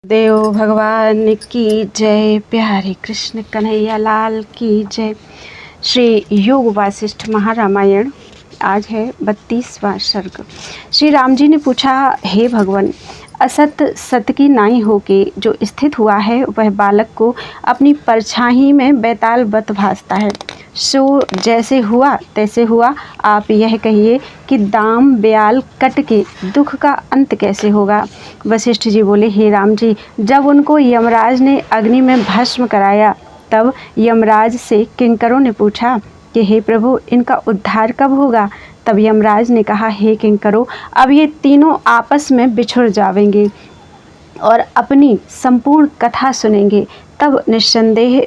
देव भगवान की जय। प्यारे कृष्ण कन्हैया लाल की जय। श्री योग वासिष्ठ महारामायण। आज है 32वां सर्ग। श्री राम जी ने पूछा, हे भगवान, असत सत की नाई होके जो स्थित हुआ है वह बालक को अपनी परछाई में बैताल बत भासता है। सो जैसे हुआ तैसे हुआ। आप यह कहिए कि दाम ब्याल कट के दुख का अंत कैसे होगा। वशिष्ठ जी बोले, हे राम जी, जब उनको यमराज ने अग्नि में भस्म कराया तब यमराज से किंकरों ने पूछा कि हे प्रभु, इनका उद्धार कब होगा। तब यमराज ने कहा, हे किंकरों, अब ये तीनों आपस में बिछुड़ जाएंगे और अपनी संपूर्ण कथा सुनेंगे, तब निस्संदेह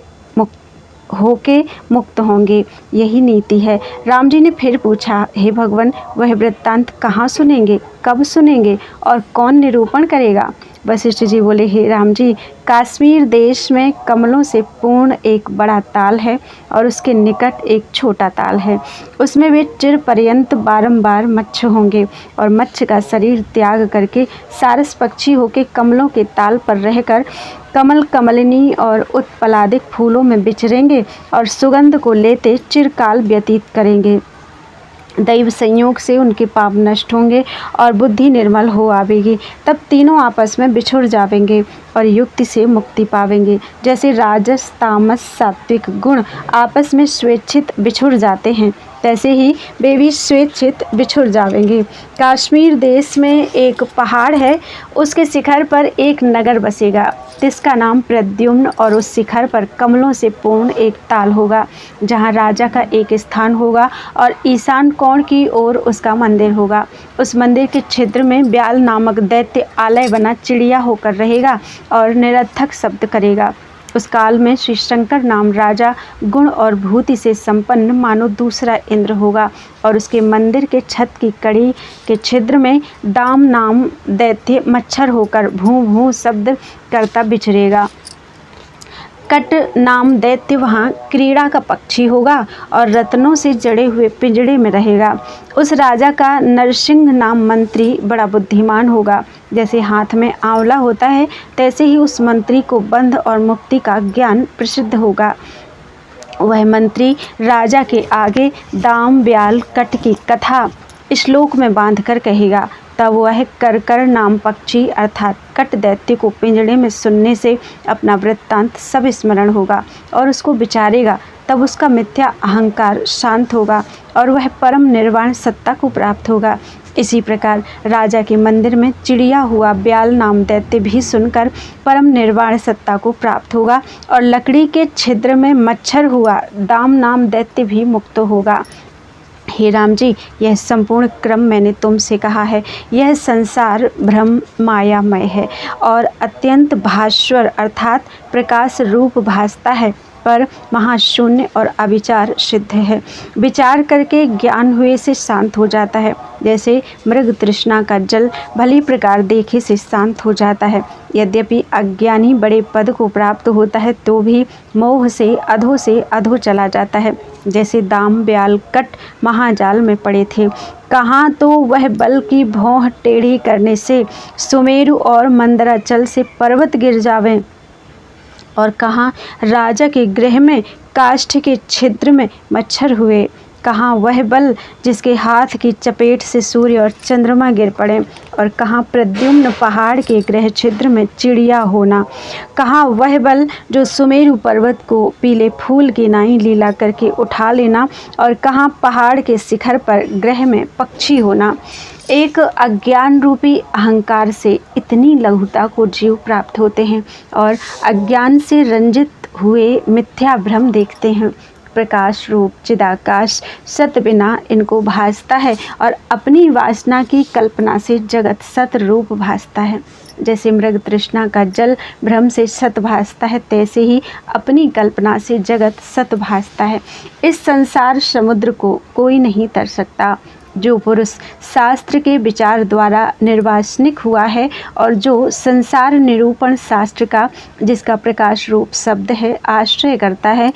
मुक्त होंगे। यही नीति है। राम जी ने फिर पूछा, हे भगवान, वह वृत्तांत कहाँ सुनेंगे, कब सुनेंगे और कौन निरूपण करेगा। वशिष्ठ जी बोले, हे राम जी, कश्मीर देश में कमलों से पूर्ण एक बड़ा ताल है और उसके निकट एक छोटा ताल है। उसमें वे चिर पर्यंत बारंबार मत्स्य होंगे और मत्स्य का शरीर त्याग करके सारस पक्षी होके कमलों के ताल पर रहकर कमल कमलिनी और उत्पलादिक फूलों में विचरेंगे और सुगंध को लेते चिरकाल व्यतीत करेंगे। दैव संयोग से उनके पाप नष्ट होंगे और बुद्धि निर्मल हो आवेगी। तब तीनों आपस में बिछुड़ जावेंगे और युक्ति से मुक्ति पावेंगे। जैसे राजस तामस सात्विक गुण आपस में स्वेच्छित बिछुड़ जाते हैं, तैसे ही वे भी स्वेच्छित बिछुड़ जावेंगे। कश्मीर देश में एक पहाड़ है, उसके शिखर पर एक नगर बसेगा, जिसका नाम प्रद्युम्न, और उस शिखर पर कमलों से पूर्ण एक ताल होगा, जहाँ राजा का एक स्थान होगा और ईशान कोण की ओर उसका मंदिर होगा। उस मंदिर के क्षेत्र में ब्याल नामक दैत्य आलय बना चिड़िया होकर रहेगा और निरर्थक शब्द करेगा। उस काल में श्री शंकर नाम राजा गुण और भूति से संपन्न मानो दूसरा इंद्र होगा और उसके मंदिर के छत की कड़ी के छिद्र में दाम नाम दैत्य मच्छर होकर भूं भूं शब्द करता विचरेगा। कट नाम दैत्य वहाँ क्रीड़ा का पक्षी होगा और रत्नों से जड़े हुए पिंजड़े में रहेगा। उस राजा का नरसिंह नाम मंत्री बड़ा बुद्धिमान होगा। जैसे हाथ में आंवला होता है, तैसे ही उस मंत्री को बंध और मुक्ति का ज्ञान प्रसिद्ध होगा। वह मंत्री राजा के आगे दाम ब्याल कट की कथा श्लोक में बांधकर कहेगा। तब वह करकर नाम पक्षी अर्थात कट दैत्य को पिंजड़े में सुनने से अपना वृत्तांत सब स्मरण होगा और उसको विचारेगा। तब उसका मिथ्या अहंकार शांत होगा और वह परम निर्वाण सत्ता को प्राप्त होगा। इसी प्रकार राजा के मंदिर में चिड़िया हुआ ब्याल नाम दैत्य भी सुनकर परम निर्वाण सत्ता को प्राप्त होगा और लकड़ी के छिद्र में मच्छर हुआ दाम नाम दैत्य भी मुक्त होगा। हे राम जी, यह संपूर्ण क्रम मैंने तुमसे कहा है। यह संसार भ्रम मायामय है और अत्यंत भास्वर अर्थात प्रकाश रूप भासता है, पर महाशून्य और अविचार सिद्ध है। विचार करके ज्ञान हुए से शांत हो जाता है। जैसे मृग तृष्णा का जल भली प्रकार देखे से शांत हो जाता है। यद्यपि अज्ञानी बड़े पद को प्राप्त होता है तो भी मोह से अधो चला जाता है। जैसे दाम ब्याल कट महाजाल में पड़े थे, कहाँ तो वह बल की भौं टेढ़ी करने से सुमेरु और मंदराचल से पर्वत गिर जावें और कहाँ राजा के गृह में काष्ठ के छिद्र में मच्छर हुए, कहाँ वह बल जिसके हाथ की चपेट से सूर्य और चंद्रमा गिर पड़े और कहाँ प्रद्युम्न पहाड़ के गृह छिद्र में चिड़िया होना, कहाँ वह बल जो सुमेरु पर्वत को पीले फूल की नाई लीला करके उठा लेना और कहाँ पहाड़ के शिखर पर ग्रह में पक्षी होना। एक अज्ञान रूपी अहंकार से इतनी लघुता को जीव प्राप्त होते हैं और अज्ञान से रंजित हुए मिथ्या भ्रम देखते हैं। प्रकाश रूप चिदाकाश सत बिना इनको भासता है और अपनी वासना की कल्पना से जगत सत रूप भासता है। जैसे मृग तृष्णा का जल भ्रम से सत भासता है, तैसे ही अपनी कल्पना से जगत सत भासता है। इस संसार समुद्र को कोई नहीं तर सकता। जो पुरुष शास्त्र के विचार द्वारा निर्वासनिक हुआ है और जो संसार निरूपण शास्त्र का, जिसका प्रकाश रूप शब्द है, आश्रय करता है,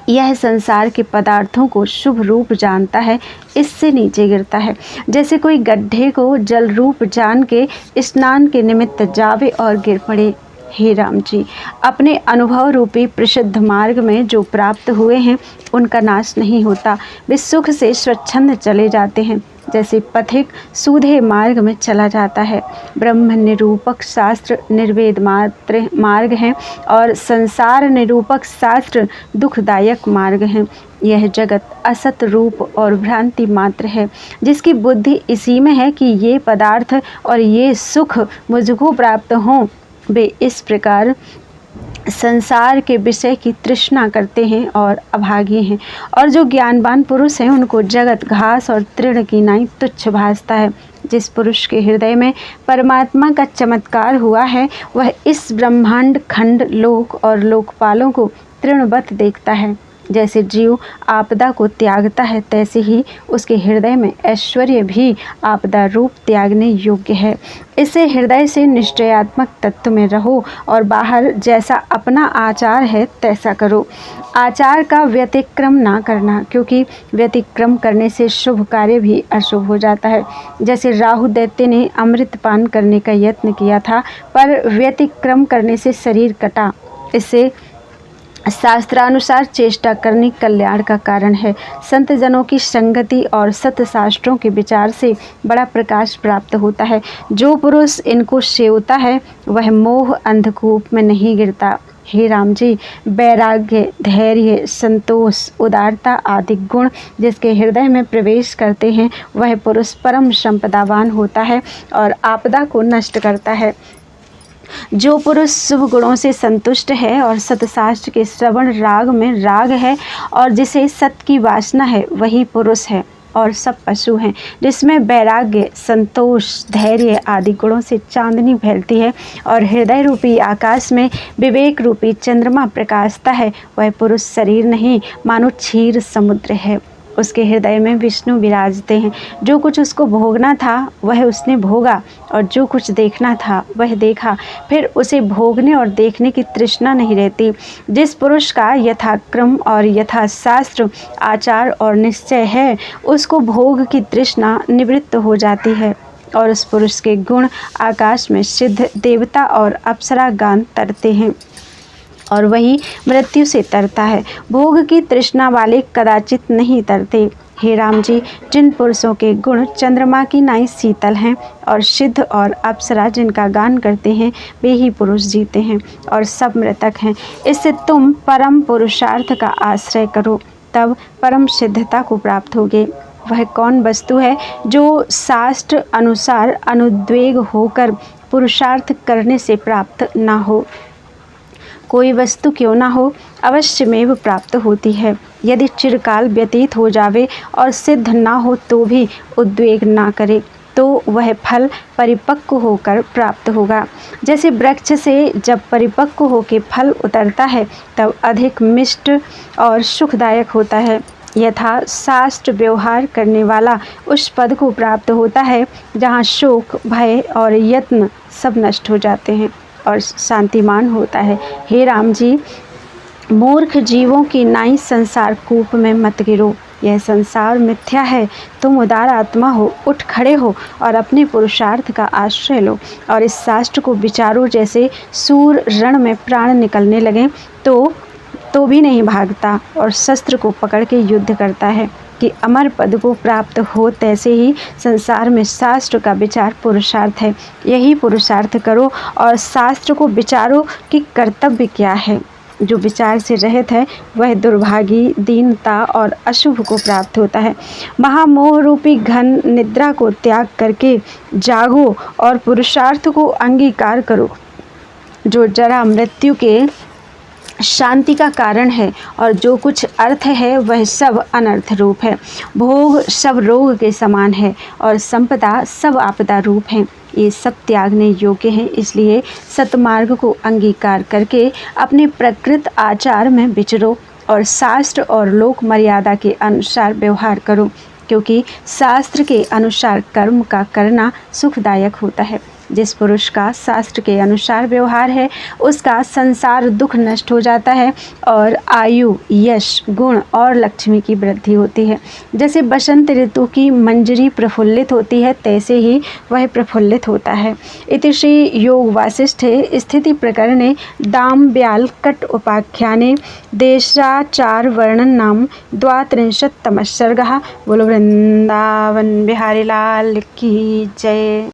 यह संसार के पदार्थों को शुभ रूप जानता है, इससे नीचे गिरता है। जैसे कोई गड्ढे को जल रूप जान के स्नान के निमित्त जावे और गिर पड़े। हे राम जी, अपने अनुभव रूपी प्रसिद्ध मार्ग में जो प्राप्त हुए हैं उनका नाश नहीं होता, वे सुख से स्वच्छंद चले जाते हैं। जैसे पथिक सूधे मार्ग में चला जाता है। ब्रह्म निरूपक शास्त्र निर्वेद मात्र मार्ग हैं और संसार निरूपक शास्त्र दुखदायक मार्ग हैं। यह जगत असत रूप और भ्रांति मात्र है। जिसकी बुद्धि इसी में है कि ये पदार्थ और ये सुख मुझको प्राप्त हों, वे इस प्रकार संसार के विषय की तृष्णा करते हैं और अभागी हैं। और जो ज्ञानवान पुरुष हैं उनको जगत घास और तृण की नाई तुच्छ भासता है। जिस पुरुष के हृदय में परमात्मा का चमत्कार हुआ है वह इस ब्रह्मांड खंड लोक और लोकपालों को तृणवत देखता है। जैसे जीव आपदा को त्यागता है तैसे ही उसके हृदय में ऐश्वर्य भी आपदा रूप त्यागने योग्य है। इसे हृदय से निश्चयात्मक तत्व में रहो और बाहर जैसा अपना आचार है तैसा करो। आचार का व्यतिक्रम ना करना, क्योंकि व्यतिक्रम करने से शुभ कार्य भी अशुभ हो जाता है। जैसे राहु दैत्य ने अमृत पान करने का यत्न किया था पर व्यतिक्रम करने से शरीर कटा। इससे शास्त्रानुसार चेष्टा करनी कल्याण का कारण है। संत जनों की संगति और सत शास्त्रों के विचार से बड़ा प्रकाश प्राप्त होता है। जो पुरुष इनको सेवता है वह मोह अंधकूप में नहीं गिरता। हे राम जी, वैराग्य, धैर्य, संतोष, उदारता आदि गुण जिसके हृदय में प्रवेश करते हैं वह पुरुष परम संपदावान होता है और आपदा को नष्ट करता है। जो पुरुष शुभ गुणों से संतुष्ट है और सतशास्त्र के श्रवण राग में राग है और जिसे सत की वासना है वही पुरुष है। और सब पशु हैं। जिसमें वैराग्य, संतोष, धैर्य आदि गुणों से चांदनी फैलती है और हृदय रूपी आकाश में विवेक रूपी चंद्रमा प्रकाशता है, वह पुरुष शरीर नहीं मानो क्षीर समुद्र है। उसके हृदय में विष्णु विराजते हैं। जो कुछ उसको भोगना था वह उसने भोगा और जो कुछ देखना था वह देखा, फिर उसे भोगने और देखने की तृष्णा नहीं रहती। जिस पुरुष का यथाक्रम और यथाशास्त्र आचार और निश्चय है उसको भोग की तृष्णा निवृत्त हो जाती है और उस पुरुष के गुण आकाश में सिद्ध देवता और अप्सरा गान तरते हैं और वही मृत्यु से तरता है। भोग की तृष्णा वाले कदाचित नहीं तरते। हे राम जी, जिन पुरुषों के गुण चंद्रमा की नाई शीतल हैं और सिद्ध और अप्सरा जिनका गान करते हैं वे ही पुरुष जीते हैं और सब मृतक हैं। इससे तुम परम पुरुषार्थ का आश्रय करो, तब परम सिद्धता को प्राप्त होगे। वह कौन वस्तु है जो शास्त्र अनुसार अनुद्वेग होकर पुरुषार्थ करने से प्राप्त ना हो? कोई वस्तु क्यों ना हो अवश्यमेव प्राप्त होती है। यदि चिरकाल व्यतीत हो जावे और सिद्ध ना हो तो भी उद्वेग ना करे तो वह फल परिपक्व होकर प्राप्त होगा। जैसे वृक्ष से जब परिपक्व होकर फल उतरता है तब अधिक मिष्ट और सुखदायक होता है, यथा शास्त्र व्यवहार करने वाला उस पद को प्राप्त होता है जहाँ शोक, भय और यत्न सब नष्ट हो जाते हैं और शांतिमान होता है। हे राम जी, मूर्ख जीवों की नाई संसार कूप में मत गिरो। यह संसार मिथ्या है। तुम उदार आत्मा हो, उठ खड़े हो और अपने पुरुषार्थ का आश्रय लो और इस शास्त्र को विचारो। जैसे सूर रण में प्राण निकलने लगे तो भी नहीं भागता और शस्त्र को पकड़ के युद्ध करता है कि अमर पद को प्राप्त हो, तैसे ही संसार में शास्त्र का विचार पुरुषार्थ है। यही पुरुषार्थ करो और शास्त्र को विचारो कि कर्तव्य क्या है। जो विचार से रहित है वह दुर्भागी, दीनता और अशुभ को प्राप्त होता है। महामोह रूपी घन निद्रा को त्याग करके जागो और पुरुषार्थ को अंगीकार करो, जो जरा मृत्यु के शांति का कारण है और जो कुछ अर्थ है वह सब अनर्थ रूप है। भोग सब रोग के समान है और संपदा सब आपदा रूप है। ये सब त्यागने योग्य हैं, इसलिए सतमार्ग को अंगीकार करके अपने प्रकृत आचार में विचरो और शास्त्र और लोक मर्यादा के अनुसार व्यवहार करो, क्योंकि शास्त्र के अनुसार कर्म का करना सुखदायक होता है। जिस पुरुष का शास्त्र के अनुसार व्यवहार है उसका संसार दुख नष्ट हो जाता है और आयु, यश, गुण और लक्ष्मी की वृद्धि होती है। जैसे बसंत ऋतु की मंजरी प्रफुल्लित होती है तैसे ही वह प्रफुल्लित होता है। इति श्री योग वासिष्ठे स्थिति प्रकरणे दाम ब्याल कट उपाख्याने देशाचार वर्णन नाम 32तमः सर्गः। बोलो वृंदावन बिहारी लाल की जय।